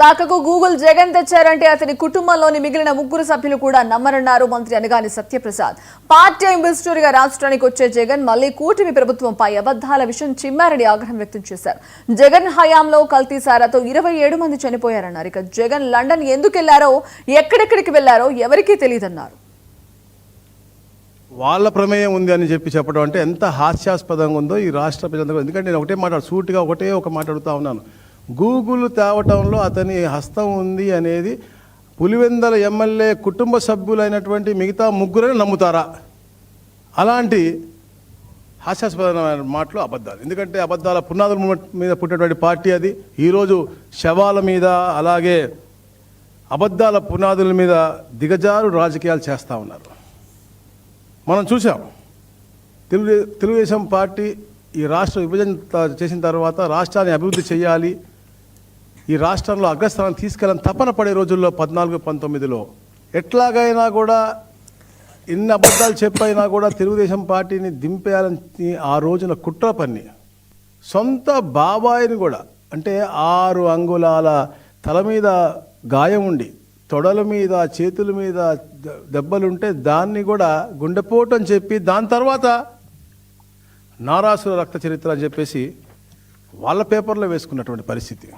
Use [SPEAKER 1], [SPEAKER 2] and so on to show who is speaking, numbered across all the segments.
[SPEAKER 1] తాకకు Google Jagan తెచ్చారంటే అతని కుటుంబంలోని మిగిలిన ముగ్గురు సభ్యులు కూడా నమ్మరన్నారు మంత్రి అనగాని సత్యప్రసాద్. పార్ట్ టైం విజిటర్గా రాష్ట్రానికి వచ్చే జగన్ మళ్లీ కూటమి ప్రభుత్వంపై అబద్ధాల విషయం చిమ్మారని ఆగ్రహం వ్యక్తం చేశారు. జగన్ హయాంలో కల్తీ సారాతో 27 మంది చనిపోయారన్నారు. ఇక జగన్ లండన్ ఎందుకు వెళ్లారో, ఎక్కడెక్కడికి వెళ్లారో ఎవరికీ తెలియదన్నారు.
[SPEAKER 2] వాళ్ళ ప్రమేయం ఉంది అని చెప్పడం అంటే ఎంత హాస్యాస్పదంగా ఉందో ఈ రాష్ట్ర ప్రజలందరూ. ఎందుకంటే నేను ఒకటే మాట సూటిగా ఒక మాట అడుగుతా ఉన్నాను. గూగుల్ తేవటంలో అతని హస్తం ఉంది అనేది పులివెందల ఎమ్మెల్యే కుటుంబ సభ్యులైనటువంటి మిగతా ముగ్గురని నమ్ముతారా? అలాంటి హాస్యాస్పదమైన మాటలు అబద్ధాలు. ఎందుకంటే అబద్ధాల పునాదుల మీద పుట్టినటువంటి పార్టీ అది. ఈరోజు శవాల మీద అలాగే అబద్ధాల పునాదుల మీద దిగజారు రాజకీయాలు చేస్తూ ఉన్నారు. మనం చూసాం, తెలుగుదేశం పార్టీ ఈ రాష్ట్ర విభజన చేసిన తర్వాత రాష్ట్రాన్ని అభివృద్ధి చేయాలి, ఈ రాష్ట్రంలో అగ్రస్థానం తీసుకెళ్ళని తపన పడే రోజుల్లో 14-19లో ఎట్లాగైనా కూడా ఇన్ని అబద్ధాలు చెప్పైనా కూడా తెలుగుదేశం పార్టీని దింపేయాలని ఆ రోజున కుట్ర పన్ని సొంత బాబాయిని కూడా, అంటే 6 అంగుళాల తల మీద గాయం ఉండి తొడల మీద చేతుల మీద దెబ్బలుంటే దాన్ని కూడా గుండెపోటు అని చెప్పి దాని తర్వాత నారాసుర రక్త చరిత్ర అని చెప్పేసి వాళ్ళ పేపర్లో వేసుకున్నటువంటి పరిస్థితి.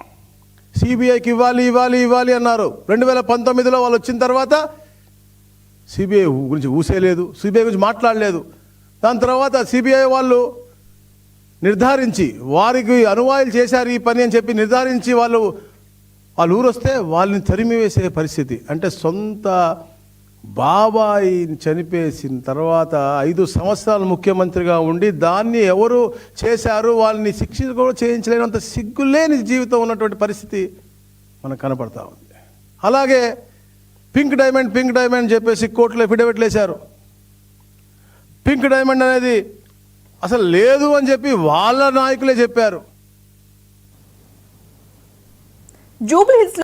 [SPEAKER 2] సిబిఐకి ఇవ్వాలి అన్నారు. 2019లో వాళ్ళు వచ్చిన తర్వాత సిబిఐ గురించి ఊసేయలేదు, సిబిఐ గురించి మాట్లాడలేదు. దాని తర్వాత సిబిఐ వాళ్ళు నిర్ధారించి వారికి అనువాయిలు చేశారు ఈ పని అని చెప్పి నిర్ధారించి వాళ్ళు ఊరు వస్తే వాళ్ళని తరిమి వేసే పరిస్థితి. అంటే సొంత బాబాయిని చనిపేసిన తర్వాత 5 సంవత్సరాలు ముఖ్యమంత్రిగా ఉండి దాన్ని ఎవరు చేశారు వాళ్ళని శిక్ష కూడా చేయించలేనంత సిగ్గులేని జీవితం ఉన్నటువంటి పరిస్థితి మనకు కనపడతా ఉంది. అలాగే పింక్ డైమండ్ చెప్పేసి కోర్టులో ఎఫిడవిట్లు వేశారు. పింక్ డైమండ్ అనేది అసలు లేదు అని చెప్పి వాళ్ళ నాయకులే చెప్పారు.
[SPEAKER 1] Jubilee hills